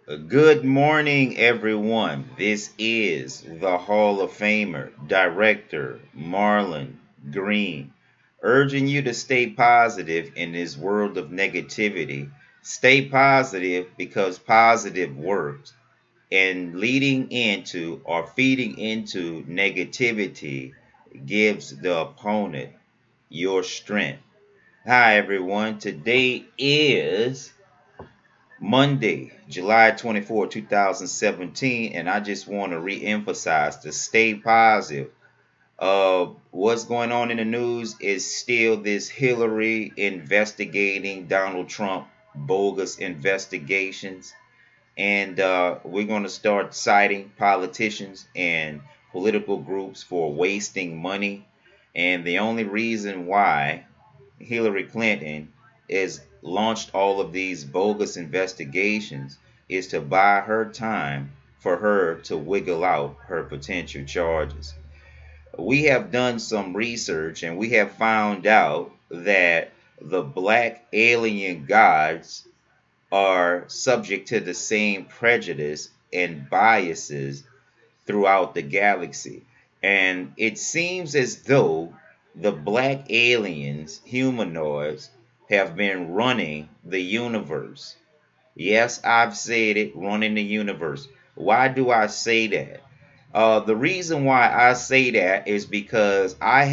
Good morning, everyone. This is the Hall of Famer, Director Marlon Green, urging you to stay positive in this world of negativity. Stay positive because positive works, and leading into or feeding into negativity gives the opponent your strength. Hi, everyone. Today is Monday, July 24, 2017, and I just want to re-emphasize to stay positive. What's going on in the news is still this Hillary investigating Donald Trump bogus investigations, and we're going to start citing politicians and political groups for wasting money. And the only reason why Hillary Clinton is launched all of these bogus investigations is to buy her time for her to wiggle out her potential charges. We have done some research and we have found out that the black alien gods are subject to the same prejudice and biases throughout the galaxy. And it seems as though the black aliens, humanoids, have been running the universe. Yes, I've said it, running the universe. Why do I say that? The reason why I say that is because I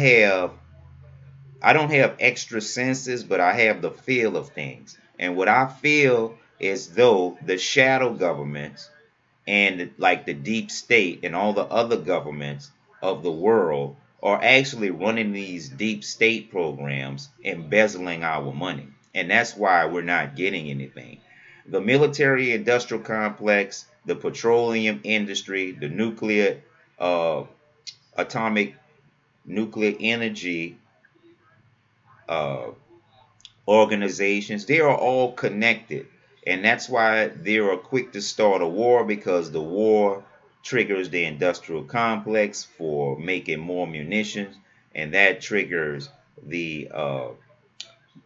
don't have extra senses, but I have the feel of things. And what I feel is though the shadow governments and like the deep state and all the other governments of the world are actually running these deep state programs, embezzling our money. And that's why we're not getting anything. The military industrial complex, the petroleum industry, the nuclear, atomic nuclear energy uh, organizations, they are all connected. And that's why they are quick to start a war, because the war triggers the industrial complex for making more munitions, and that triggers the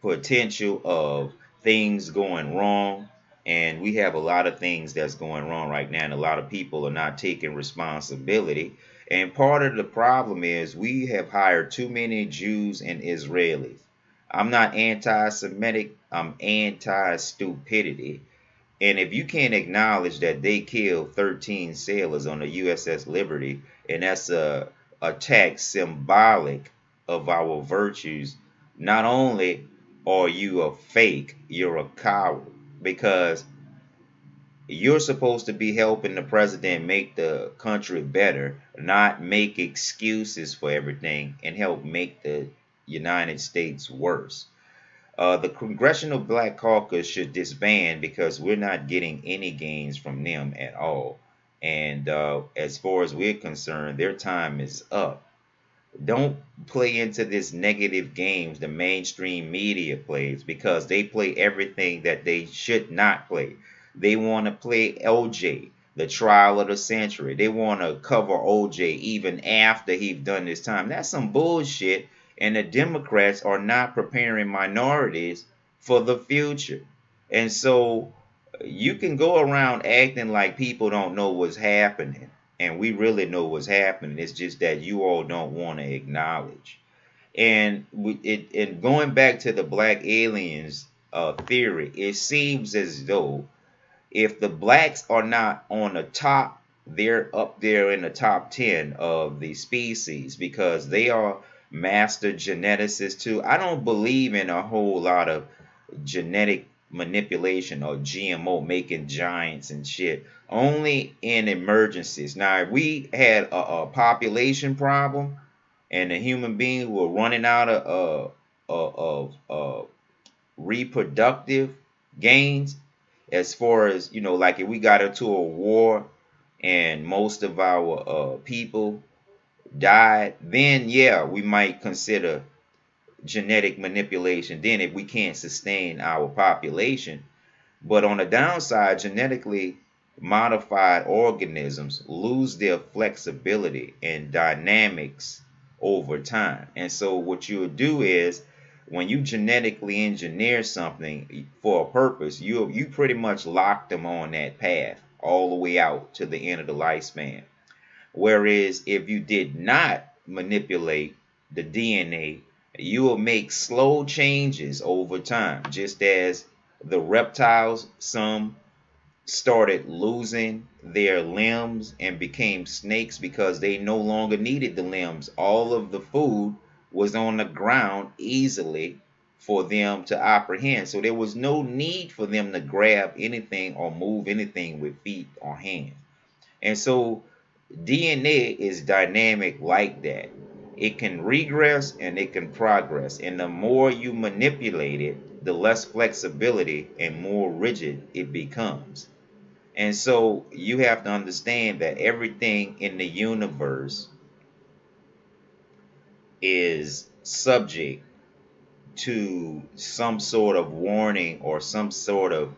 potential of things going wrong. And we have a lot of things that's going wrong right now, and a lot of people are not taking responsibility. And part of the problem is we have hired too many Jews and Israelis. I'm not anti-Semitic, I'm anti-stupidity. And if you can't acknowledge that they killed 13 sailors on the USS Liberty, and that's a attack symbolic of our virtues, not only are you a fake, you're a coward, because you're supposed to be helping the president make the country better, not make excuses for everything and help make the United States worse. The Congressional Black Caucus should disband because we're not getting any gains from them at all. And as far as we're concerned, their time is up. Don't play into this negative games the mainstream media plays, because they play everything that they should not play. They want to play OJ, the trial of the century. They want to cover OJ even after he's done his time. That's some bullshit. And the Democrats are not preparing minorities for the future. And so you can go around acting like people don't know what's happening. And we really know what's happening. It's just that you all don't want to acknowledge. And going back to the black aliens theory, it seems as though if the blacks are not on the top, they're up there in the top 10 of the species, because they are master geneticists too. I don't believe in a whole lot of genetic manipulation or GMO making giants and shit. Only in emergencies. Now, if we had a population problem and the human beings were running out of reproductive gains, as far as, like if we got into a war and most of our people died, then yeah, we might consider genetic manipulation then, if we can't sustain our population. But on the downside, genetically modified organisms lose their flexibility and dynamics over time. And so what you'll do is when you genetically engineer something for a purpose, you pretty much lock them on that path all the way out to the end of the lifespan. Whereas if you did not manipulate the DNA, you will make slow changes over time, just as the reptiles, some started losing their limbs and became snakes because they no longer needed the limbs. All of the food was on the ground easily for them to apprehend. So there was no need for them to grab anything or move anything with feet or hands. And so DNA is dynamic like that. It can regress and it can progress. And the more you manipulate it, the less flexibility and more rigid it becomes. And so you have to understand that everything in the universe is subject to some sort of warning or some sort of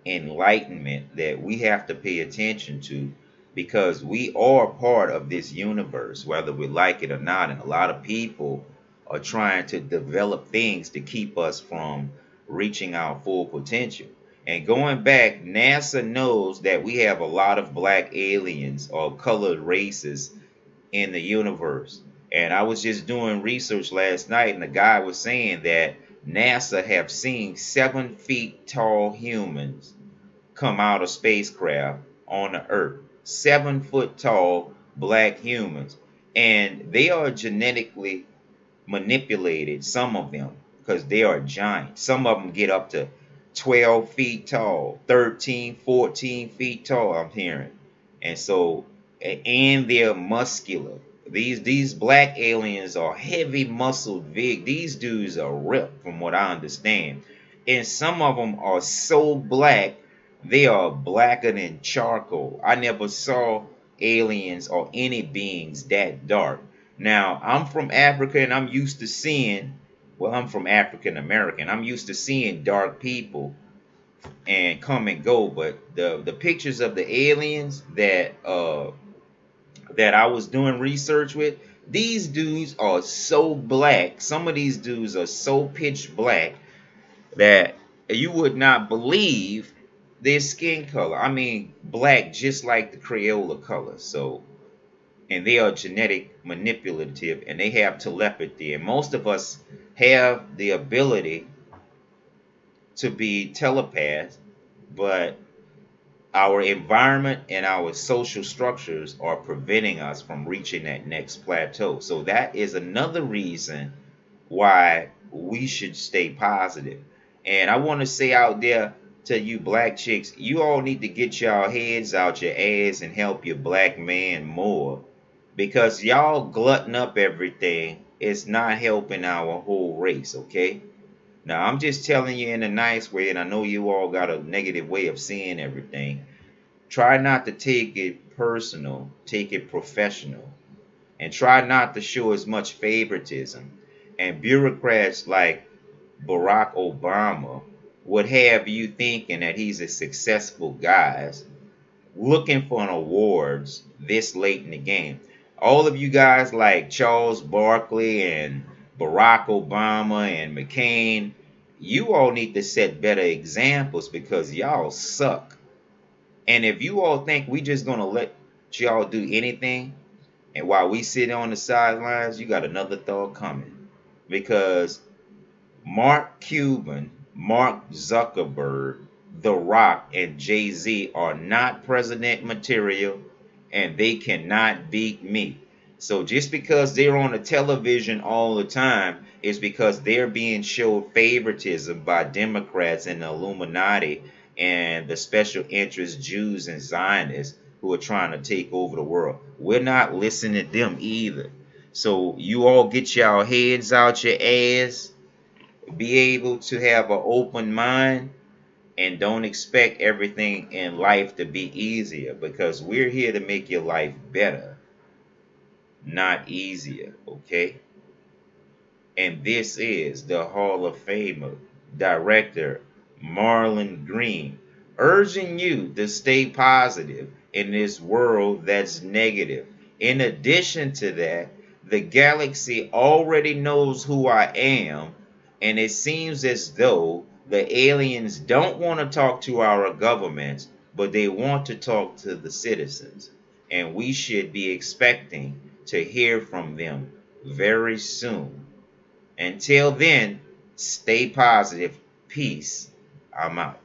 enlightenment that we have to pay attention to, because we are part of this universe, whether we like it or not. And a lot of people are trying to develop things to keep us from reaching our full potential. And going back, NASA knows that we have a lot of black aliens or colored races in the universe. And I was just doing research last night, and the guy was saying that NASA have seen 7 feet tall humans come out of spacecraft on the Earth. 7 foot tall black humans. And they are genetically manipulated, some of them, because they are giants. Some of them get up to 12 feet tall, 13, 14 feet tall, I'm hearing. And so, and they're muscular. These black aliens are heavy muscled, big. These dudes are ripped from what I understand. And some of them are so black, they are blacker than charcoal. I never saw aliens or any beings that dark. Now, I'm from Africa and I'm used to seeing, well, I'm from African American. I'm used to seeing dark people and come and go, but the pictures of the aliens that I was doing research with, these dudes are so black. Some of these dudes are so pitch black that you would not believe their skin color. I mean, black just like the Crayola color. So, and they are genetic manipulative and they have telepathy. And most of us have the ability to be telepaths, but our environment and our social structures are preventing us from reaching that next plateau. So that is another reason why we should stay positive. And I want to say out there to you black chicks, you all need to get y'all heads out your ass and help your black man more, because y'all glutton up everything. It's not helping our whole race, okay? Now, I'm just telling you in a nice way, and I know you all got a negative way of seeing everything. Try not to take it personal, take it professional, and try not to show as much favoritism. And bureaucrats like Barack Obama would have you thinking that he's a successful guy looking for an awards this late in the game. All of you guys like Charles Barkley and Barack Obama and McCain, you all need to set better examples because y'all suck. And if you all think we just gonna let y'all do anything, and while we sit on the sidelines, you got another thought coming. Because Mark Cuban, Mark Zuckerberg, The Rock, and Jay-Z are not president material, and they cannot beat me. So just because they're on the television all the time is because they're being showed favoritism by Democrats and the Illuminati and the special interest Jews and Zionists who are trying to take over the world. We're not listening to them either. So you all get y'all heads out your ass, be able to have an open mind, and don't expect everything in life to be easier, because we're here to make your life better, not easier, okay? And this is the Hall of Famer, Director Marlon Green, urging you to stay positive in this world that's negative. In addition to that, the galaxy already knows who I am, And it seems as though the aliens don't want to talk to our governments, but they want to talk to the citizens. And we should be expecting to hear from them very soon. Until then, stay positive. Peace. I'm out.